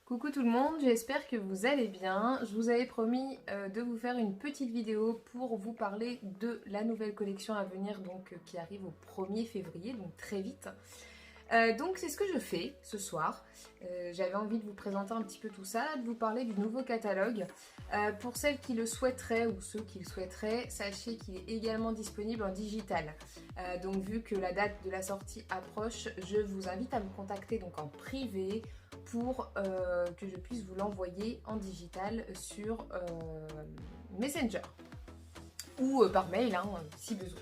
Coucou tout le monde, j'espère que vous allez bien. Je vous avais promis de vous faire une petite vidéo pour vous parler de la nouvelle collection à venir qui arrive au 1er février, donc très vite. Donc c'est ce que je fais ce soir. J'avais envie de vous présenter un petit peu tout ça, de vous parler du nouveau catalogue. Pour celles qui le souhaiteraient ou ceux qui le souhaiteraient, sachez qu'il est également disponible en digital. Donc vu que la date de la sortie approche, je vous invite à me contacter donc en privé pour que je puisse vous l'envoyer en digital sur Messenger ou par mail si besoin.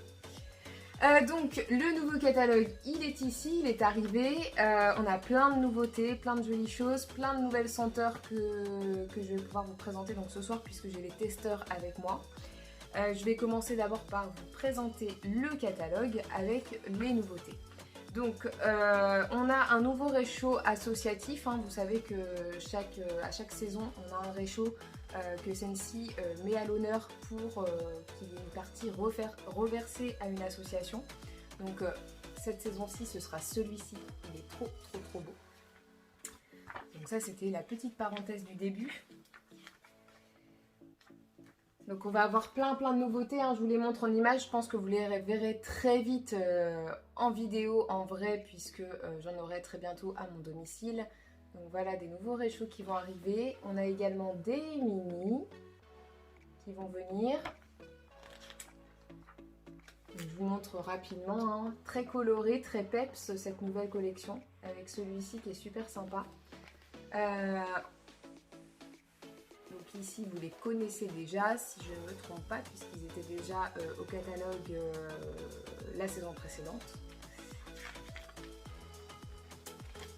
Donc le nouveau catalogue il est ici, il est arrivé, on a plein de nouveautés, plein de jolies choses, plein de nouvelles senteurs que je vais pouvoir vous présenter donc ce soir puisque j'ai les testeurs avec moi. Je vais commencer d'abord par vous présenter le catalogue avec les nouveautés. Donc on a un nouveau réchaud associatif, vous savez que à chaque saison on a un réchaud que Scentsy met à l'honneur pour qu'il y ait une partie reversée à une association. Donc cette saison-ci ce sera celui-ci, il est trop beau. Donc ça c'était la petite parenthèse du début. Donc on va avoir plein de nouveautés, je vous les montre en image, je pense que vous les verrez très vite en vidéo, en vrai, puisque j'en aurai très bientôt à mon domicile. Donc voilà des nouveaux réchauds qui vont arriver. On a également des mini qui vont venir. Donc, je vous montre rapidement, très coloré, très peps cette nouvelle collection, avec celui-ci qui est super sympa. Donc ici vous les connaissez déjà si je ne me trompe pas puisqu'ils étaient déjà au catalogue la saison précédente.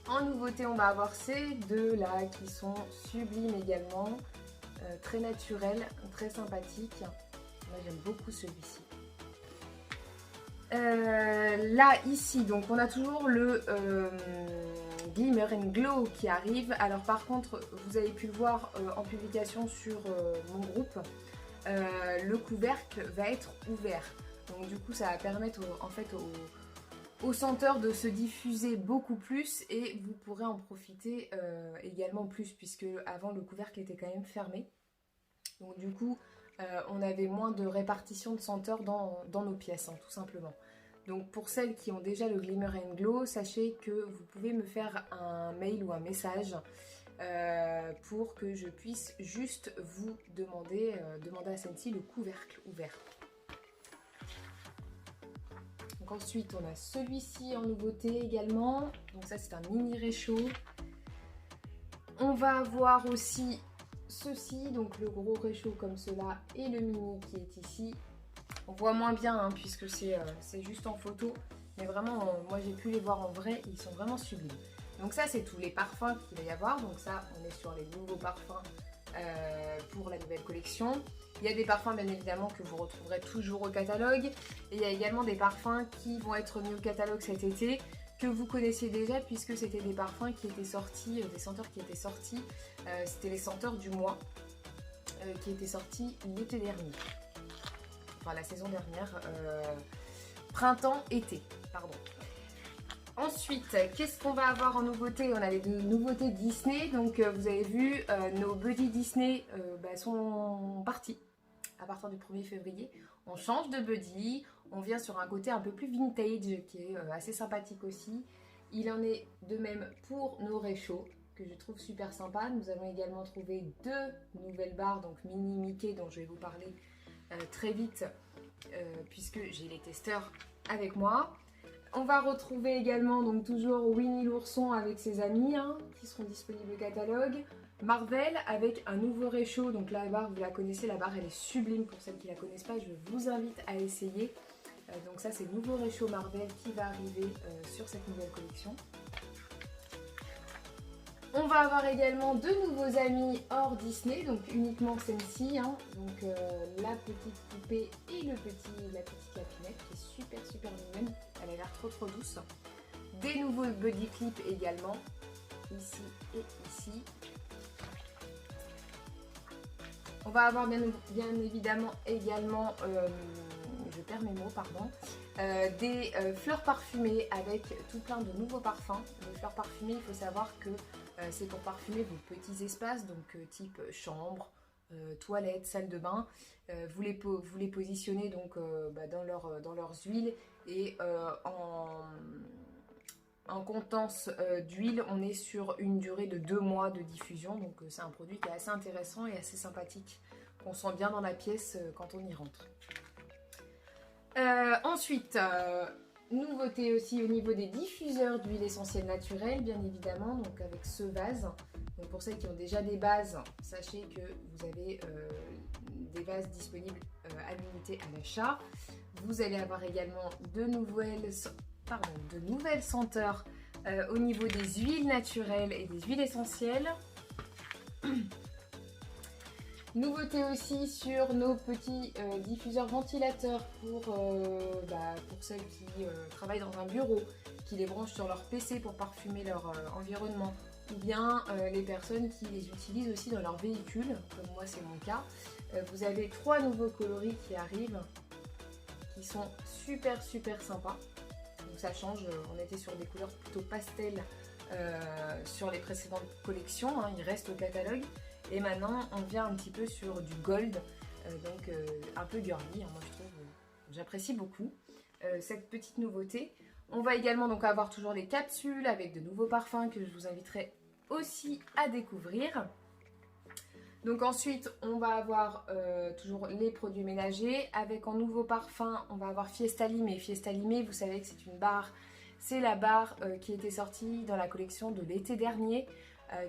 En nouveauté on va avoir ces deux là qui sont sublimes également, très naturels, très sympathiques. Moi j'aime beaucoup celui-ci. Là ici donc on a toujours le Glimmer and Glow qui arrive. Alors par contre vous avez pu le voir en publication sur mon groupe, le couvercle va être ouvert, donc du coup ça va permettre aux senteurs de se diffuser beaucoup plus et vous pourrez en profiter également plus puisque avant le couvercle était quand même fermé, donc du coup on avait moins de répartition de senteurs dans nos pièces tout simplement. Donc pour celles qui ont déjà le Glimmer and Glow, sachez que vous pouvez me faire un mail ou un message pour que je puisse juste vous demander à Scentsy le couvercle ouvert. Donc ensuite on a celui-ci en nouveauté également, donc ça c'est un mini réchaud. On va avoir aussi ceci, donc le gros réchaud comme cela et le mini qui est ici. On voit moins bien puisque c'est juste en photo, mais vraiment moi j'ai pu les voir en vrai, ils sont vraiment sublimes. Donc ça c'est tous les parfums qu'il va y avoir, donc ça on est sur les nouveaux parfums pour la nouvelle collection. Il y a des parfums bien évidemment que vous retrouverez toujours au catalogue, et il y a également des parfums qui vont être mis au catalogue cet été, que vous connaissiez déjà puisque c'était des parfums qui étaient sortis, des senteurs qui étaient sortis, c'était les senteurs du mois qui étaient sortis l'été dernier. Enfin la saison dernière, printemps-été, pardon. Ensuite, qu'est-ce qu'on va avoir en nouveauté? On a les nouveautés Disney, donc vous avez vu, nos buddies Disney sont partis à partir du 1er février. On change de buddy, on vient sur un côté un peu plus vintage qui est assez sympathique aussi. Il en est de même pour nos réchauds, que je trouve super sympa. Nous avons également trouvé deux nouvelles barres, donc mini Mickey dont je vais vous parler très vite puisque j'ai les testeurs avec moi. On va retrouver également donc toujours Winnie l'ourson avec ses amis qui seront disponibles au catalogue. Marvel avec un nouveau réchaud, donc la barre vous la connaissez, la barre elle est sublime pour celles qui la connaissent pas, je vous invite à essayer. Donc ça c'est le nouveau réchaud Marvel qui va arriver sur cette nouvelle collection. On va avoir également deux nouveaux amis hors Disney, donc uniquement Scentsy, donc la petite poupée et la petite lapinette qui est super mignonne, elle a l'air trop douce. Des nouveaux body clips également, ici et ici. On va avoir bien évidemment également, je perds mes mots, pardon, des fleurs parfumées avec tout plein de nouveaux parfums. Les fleurs parfumées, il faut savoir que C'est pour parfumer vos petits espaces, donc type chambre, toilette, salle de bain. Vous les positionnez donc dans leurs huiles et en contenance d'huile, on est sur une durée de 2 mois de diffusion. Donc c'est un produit qui est assez intéressant et assez sympathique, qu'on sent bien dans la pièce quand on y rentre. Ensuite, nouveauté aussi au niveau des diffuseurs d'huile essentielle naturelle, bien évidemment, donc avec ce vase. Donc pour celles qui ont déjà des bases, sachez que vous avez des vases disponibles à l'unité à l'achat. Vous allez avoir également de nouvelles senteurs au niveau des huiles naturelles et des huiles essentielles. Nouveauté aussi sur nos petits diffuseurs ventilateurs pour celles qui travaillent dans un bureau, qui les branchent sur leur PC pour parfumer leur environnement, ou bien les personnes qui les utilisent aussi dans leur véhicule, comme moi c'est mon cas. Vous avez 3 nouveaux coloris qui arrivent, qui sont super sympas. Donc ça change, on était sur des couleurs plutôt pastel sur les précédentes collections, hein, il reste au catalogue. Et maintenant, on vient un petit peu sur du gold, donc un peu girly, hein, moi je trouve, j'apprécie beaucoup cette petite nouveauté. On va également donc avoir toujours les capsules avec de nouveaux parfums que je vous inviterai aussi à découvrir. Donc ensuite, on va avoir toujours les produits ménagers. Avec en nouveau parfum, on va avoir Fiesta Limé. Fiesta Limé, vous savez que c'est une barre, c'est la barre qui était sortie dans la collection de l'été dernier,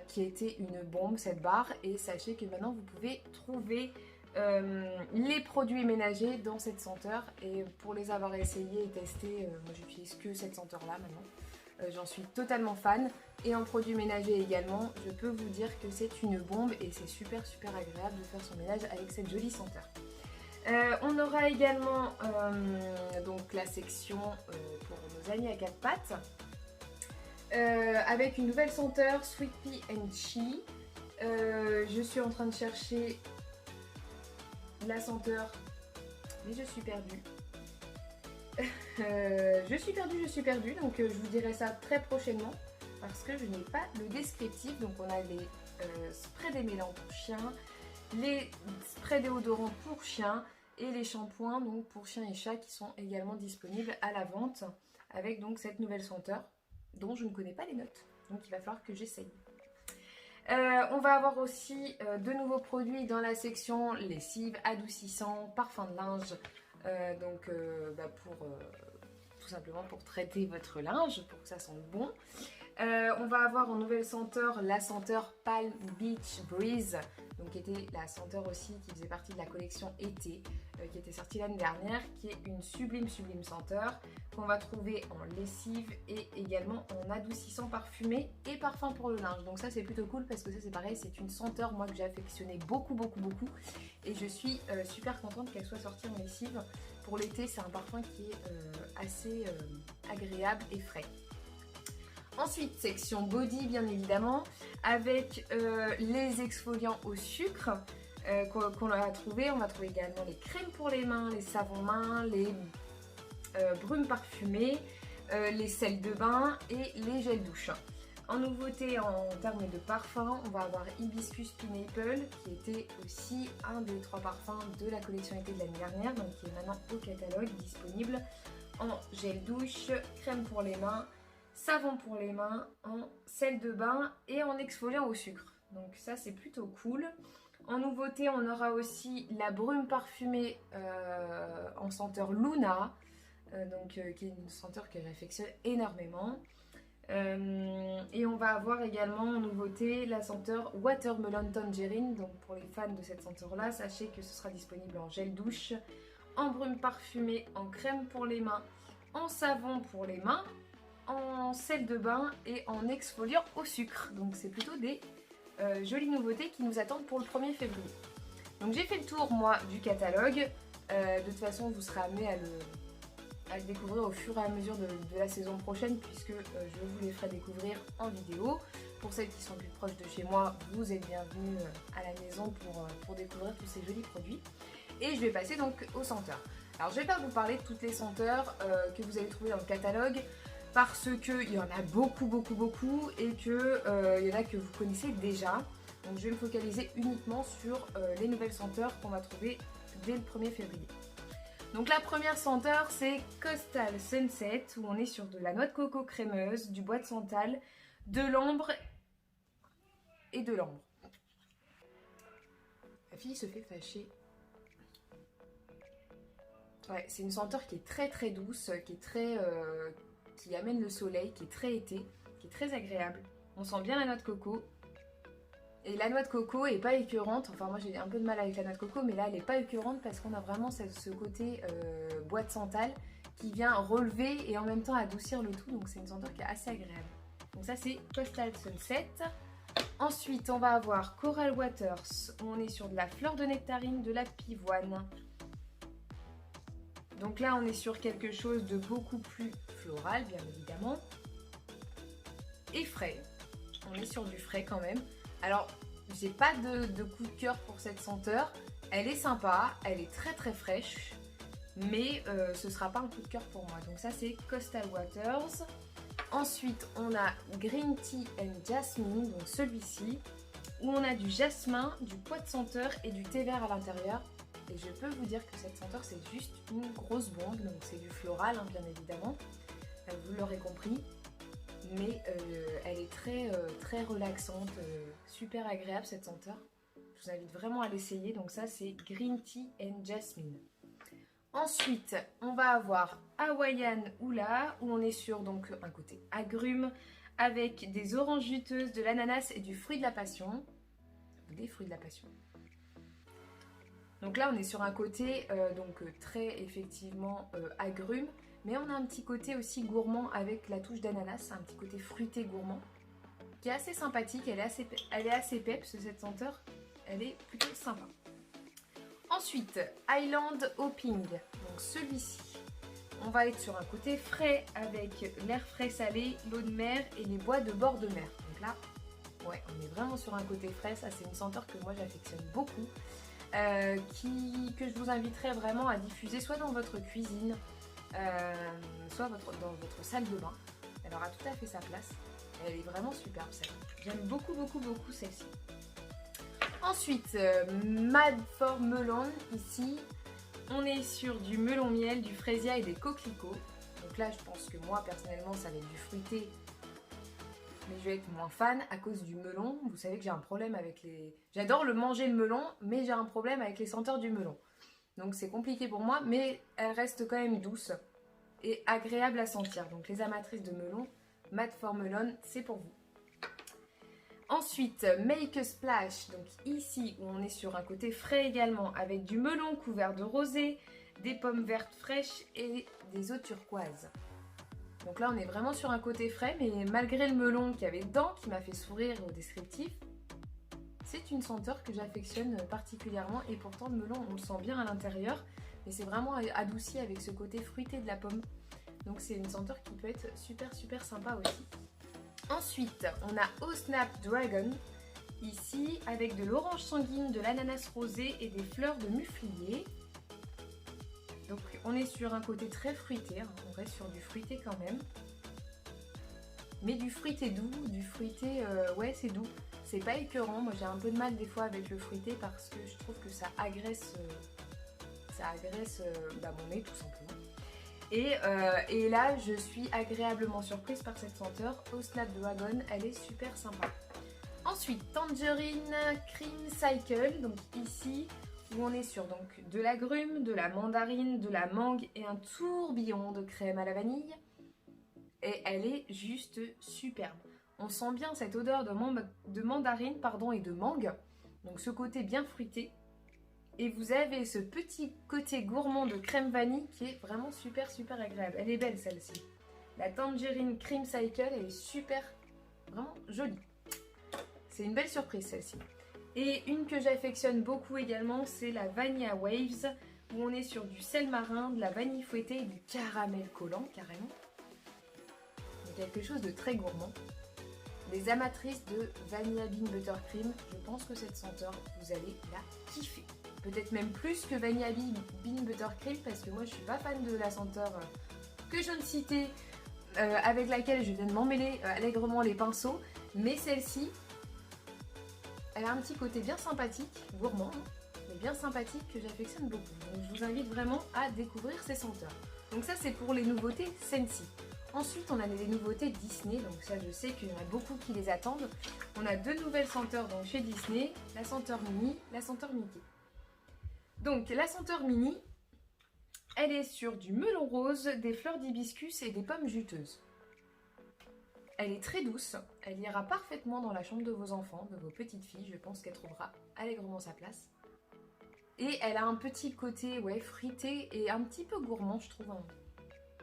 qui était une bombe cette barre. Et sachez que maintenant, vous pouvez trouver les produits ménagers dans cette senteur. Et pour les avoir essayés et testés, moi j'utilise que cette senteur-là maintenant. J'en suis totalement fan. Et en produits ménagers également, je peux vous dire que c'est une bombe et c'est super agréable de faire son ménage avec cette jolie senteur. On aura également donc la section pour nos amis à 4 pattes avec une nouvelle senteur Sweet Pea and Chili. Je suis en train de chercher la senteur, mais je suis perdue. Je suis perdue, donc je vous dirai ça très prochainement parce que je n'ai pas le descriptif. Donc on a les sprays démêlants pour chiens, les sprays déodorants pour chiens et les shampoings donc pour chiens et chats qui sont également disponibles à la vente avec donc cette nouvelle senteur dont je ne connais pas les notes, donc il va falloir que j'essaye. On va avoir aussi de nouveaux produits dans la section lessive, adoucissant, parfum de linge, tout simplement pour traiter votre linge, pour que ça sente bon. On va avoir en nouvelle senteur la senteur Palm Beach Breeze, donc qui était la senteur aussi qui faisait partie de la collection été, qui était sortie l'année dernière, qui est une sublime senteur qu'on va trouver en lessive et également en adoucissant parfumé et parfum pour le linge. Donc ça c'est plutôt cool parce que ça c'est pareil, c'est une senteur moi que j'ai affectionnée beaucoup et je suis super contente qu'elle soit sortie en lessive. Pour l'été, c'est un parfum qui est assez agréable et frais. Ensuite, section body bien évidemment, avec les exfoliants au sucre qu'on a trouvé. On va trouver également les crèmes pour les mains, les savons mains, les brumes parfumées, les sels de bain et les gels douche. En nouveauté en termes de parfum, on va avoir Hibiscus Pineapple qui était aussi un des 3 parfums de la collection été de l'année dernière, donc qui est maintenant au catalogue disponible en gel douche, crème pour les mains, savon pour les mains, en sel de bain et en exfoliant au sucre. Donc ça c'est plutôt cool. En nouveauté, on aura aussi la brume parfumée en senteur Luna, qui est une senteur que j'affectionne énormément. Et on va avoir également en nouveauté la senteur Watermelon Tangerine. Donc pour les fans de cette senteur là, sachez que ce sera disponible en gel douche, en brume parfumée, en crème pour les mains, en savon pour les mains, en sel de bain et en exfoliant au sucre. Donc c'est plutôt des jolies nouveautés qui nous attendent pour le 1er février. Donc j'ai fait le tour moi du catalogue. De toute façon vous serez amené à le découvrir au fur et à mesure de la saison prochaine, puisque je vous les ferai découvrir en vidéo. Pour celles qui sont plus proches de chez moi, vous êtes bienvenus à la maison pour découvrir tous ces jolis produits. Et je vais passer donc aux senteurs. Alors je ne vais pas vous parler de toutes les senteurs que vous allez trouver dans le catalogue. parce qu'il y en a beaucoup et que il y en a que vous connaissez déjà. Donc je vais me focaliser uniquement sur les nouvelles senteurs qu'on va trouver dès le 1er février. Donc la première senteur, c'est Coastal Sunset, où on est sur de la noix de coco crémeuse, du bois de santal, de l'ambre et de l'ambre. La fille se fait fâcher. Ouais, c'est une senteur qui est très douce, qui amène le soleil, qui est très été, qui est très agréable. On sent bien la noix de coco. Et la noix de coco est pas écœurante. Enfin, moi j'ai un peu de mal avec la noix de coco, mais là elle est pas écœurante parce qu'on a vraiment ce côté bois de santal qui vient relever et en même temps adoucir le tout. Donc c'est une senteur qui est assez agréable. Donc ça c'est Coastal Sunset. Ensuite on va avoir Coral Waters, où on est sur de la fleur de nectarine, de la pivoine. Donc là on est sur quelque chose de beaucoup plus floral bien évidemment. Et frais. On est sur du frais quand même. Alors j'ai pas de coup de cœur pour cette senteur. Elle est sympa, elle est très fraîche. Mais ce sera pas un coup de cœur pour moi. Donc ça c'est Coastal Waters. Ensuite on a Green Tea and Jasmine, donc celui-ci. Où on a du jasmin, du pois de senteur et du thé vert à l'intérieur. Et je peux vous dire que cette senteur c'est juste une grosse bombe, donc c'est du floral hein, bien évidemment, vous l'aurez compris, mais elle est très relaxante, super agréable cette senteur, je vous invite vraiment à l'essayer. Donc ça c'est Green Tea and Jasmine. Ensuite on va avoir Hawaiian Hula, où on est sur donc un côté agrumes, avec des oranges juteuses, de l'ananas et du fruit de la passion, des fruits de la passion. Donc là on est sur un côté très effectivement agrumes, mais on a un petit côté aussi gourmand avec la touche d'ananas, un petit côté fruité gourmand qui est assez sympathique. Elle est assez peps cette senteur, elle est plutôt sympa. Ensuite Island Hopping, donc celui-ci, on va être sur un côté frais avec l'air frais salé, l'eau de mer et les bois de bord de mer. Donc là ouais, on est vraiment sur un côté frais, ça c'est une senteur que moi j'affectionne beaucoup. Que je vous inviterai vraiment à diffuser soit dans votre cuisine, soit dans votre salle de bain. Elle aura tout à fait sa place. Elle est vraiment superbe celle-là. J'aime beaucoup celle-ci. Ensuite, Mad for Melon, ici, on est sur du melon miel, du fraisia et des coquelicots. Donc là, je pense que moi, personnellement, ça va être du fruité. Mais je vais être moins fan à cause du melon. Vous savez que j'ai un problème avec les... J'adore le manger le melon, mais j'ai un problème avec les senteurs du melon. Donc c'est compliqué pour moi, mais elle reste quand même douce et agréable à sentir. Donc les amatrices de melon, Mad for Melon, c'est pour vous. Ensuite, Make a Splash. Donc ici, où on est sur un côté frais également, avec du melon couvert de rosé, des pommes vertes fraîches et des eaux turquoises. Donc là on est vraiment sur un côté frais, mais malgré le melon qu'il y avait dedans, qui m'a fait sourire au descriptif, c'est une senteur que j'affectionne particulièrement. Et pourtant le melon on le sent bien à l'intérieur, mais c'est vraiment adouci avec ce côté fruité de la pomme. Donc c'est une senteur qui peut être super sympa aussi. Ensuite on a Oh Snap Dragon, ici avec de l'orange sanguine, de l'ananas rosé et des fleurs de muflier. Donc on est sur un côté très fruité, hein. On reste sur du fruité quand même. Mais du fruité doux, du fruité, ouais c'est doux. C'est pas écœurant, moi j'ai un peu de mal des fois avec le fruité parce que je trouve que ça agresse mon nez tout simplement. Et là je suis agréablement surprise par cette senteur. Oh Snap Dragon, elle est super sympa. Ensuite Tangerine Cream Cycle, donc ici... où on est sur donc de l'agrume, de la mandarine, de la mangue et un tourbillon de crème à la vanille. Et elle est juste superbe. On sent bien cette odeur de mandarine et de mangue. Donc ce côté bien fruité. Et vous avez ce petit côté gourmand de crème vanille qui est vraiment super agréable. Elle est belle celle-ci. La Tangerine Cream Cycle, elle est vraiment jolie. C'est une belle surprise celle-ci. Et une que j'affectionne beaucoup également, c'est la Vanilla Waves, où on est sur du sel marin, de la vanille fouettée et du caramel collant carrément. Donc quelque chose de très gourmand. Les amatrices de Vanilla Bean Buttercream, je pense que cette senteur, vous allez la kiffer. Peut-être même plus que Vanilla Bean Buttercream, parce que moi je suis pas fan de la senteur que je viens de citer, avec laquelle je viens de m'emmêler allègrement les pinceaux. Mais celle-ci, elle a un petit côté bien sympathique, gourmand, mais bien sympathique que j'affectionne beaucoup. Donc je vous invite vraiment à découvrir ces senteurs. Donc ça c'est pour les nouveautés Scentsy. Ensuite on a les nouveautés Disney, donc ça je sais qu'il y en a beaucoup qui les attendent. On a 2 nouvelles senteurs donc chez Disney, la senteur Mini, la senteur Mickey. Donc la senteur Mini, elle est sur du melon rose, des fleurs d'hibiscus et des pommes juteuses. Elle est très douce, elle ira parfaitement dans la chambre de vos enfants, de vos petites filles, je pense qu'elle trouvera allègrement sa place. Et elle a un petit côté fruité et un petit peu gourmand je trouve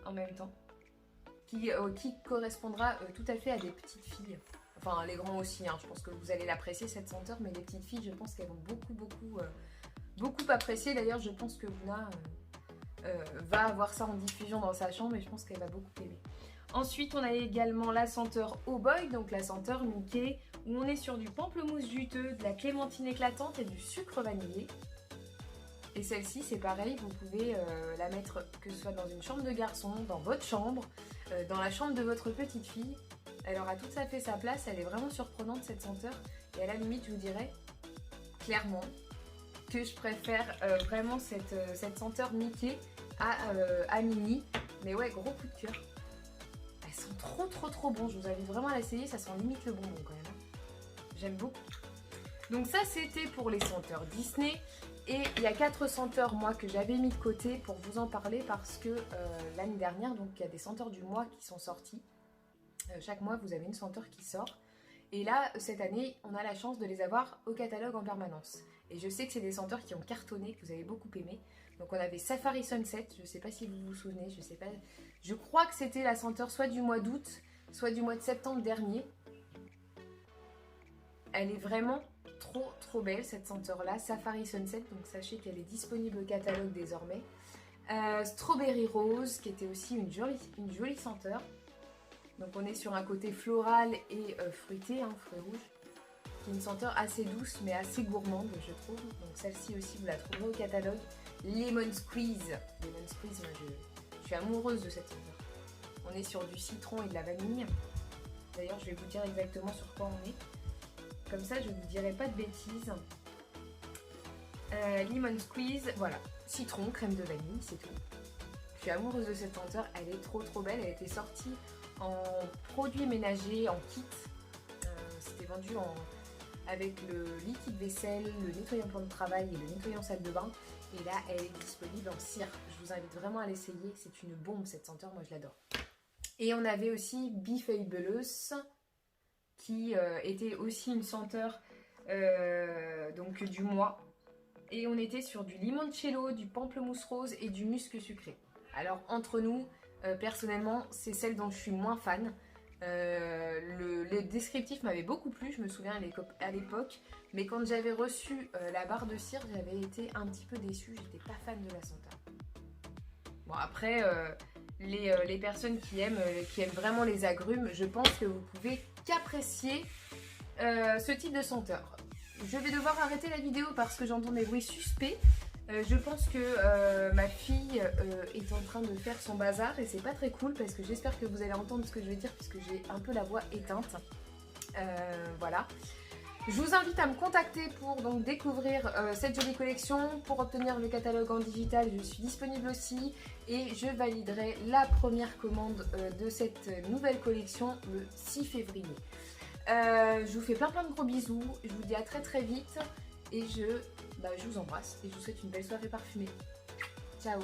en même temps, qui correspondra tout à fait à des petites filles. Enfin les grands aussi, hein. Je pense que vous allez l'apprécier cette senteur, mais les petites filles je pense qu'elles vont beaucoup apprécier. D'ailleurs je pense que Luna va avoir ça en diffusion dans sa chambre et je pense qu'elle va beaucoup aimer. Ensuite, on a également la senteur Oh Boy, donc la senteur Mickey, où on est sur du pamplemousse juteux, de la clémentine éclatante et du sucre vanillé. Et celle-ci, c'est pareil, vous pouvez la mettre que ce soit dans une chambre de garçon, dans votre chambre, dans la chambre de votre petite fille. Elle aura tout à fait sa place, elle est vraiment surprenante cette senteur. Et à la limite, je vous dirais clairement que je préfère vraiment cette senteur Mickey à Mini. Mais ouais, gros coup de cœur. Elles sont trop bon, je vous invite vraiment à l'essayer, ça sent limite le bonbon quand même. J'aime beaucoup. Donc ça c'était pour les senteurs Disney. Et il y a 4 senteurs moi que j'avais mis de côté pour vous en parler parce que l'année dernière, donc il y a des senteurs du mois qui sont sorties. Chaque mois vous avez une senteur qui sort. Et là cette année on a la chance de les avoir au catalogue en permanence. Et je sais que c'est des senteurs qui ont cartonné, que vous avez beaucoup aimé. Donc on avait Safari Sunset, je ne sais pas si vous vous souvenez, je sais pas. Je crois que c'était la senteur soit du mois d'août, soit du mois de septembre dernier. Elle est vraiment trop belle cette senteur là, Safari Sunset, donc sachez qu'elle est disponible au catalogue désormais. Strawberry Rose, qui était aussi une jolie senteur. Donc on est sur un côté floral et fruité, hein, fruits rouges. Une senteur assez douce mais assez gourmande je trouve. Donc celle-ci aussi vous la trouverez au catalogue. Lemon Squeeze. Lemon Squeeze, moi je suis amoureuse de cette senteur. On est sur du citron et de la vanille. D'ailleurs je vais vous dire exactement sur quoi on est. Comme ça je ne vous dirai pas de bêtises. Lemon Squeeze, voilà. Citron, crème de vanille, c'est tout. Je suis amoureuse de cette senteur, elle est trop belle. Elle a été sortie en produits ménagers, en kit. C'était vendu avec le liquide vaisselle, le nettoyant plan de travail et le nettoyant salle de bain. Et là, elle est disponible en cire. Je vous invite vraiment à l'essayer. C'est une bombe cette senteur, moi je l'adore. Et on avait aussi Be Fabulous, qui était aussi une senteur donc du mois. Et on était sur du limoncello, du pamplemousse rose et du musc sucré. Alors entre nous, personnellement, c'est celle dont je suis moins fan. Le descriptif m'avait beaucoup plu, je me souviens à l'époque, mais quand j'avais reçu la barre de cire, j'avais été un petit peu déçue, j'étais pas fan de la senteur. Bon après, les personnes qui aiment vraiment les agrumes, je pense que vous pouvez qu'apprécier ce type de senteur. Je vais devoir arrêter la vidéo parce que j'entends des bruits suspects. Je pense que ma fille est en train de faire son bazar et c'est pas très cool parce que j'espère que vous allez entendre ce que je vais dire puisque j'ai un peu la voix éteinte. Voilà. Je vous invite à me contacter pour donc découvrir cette jolie collection. Pour obtenir le catalogue en digital, je suis disponible aussi et je validerai la première commande de cette nouvelle collection le 6 février. Je vous fais plein de gros bisous, je vous dis à très vite et je vous embrasse et je vous souhaite une belle soirée parfumée. Ciao!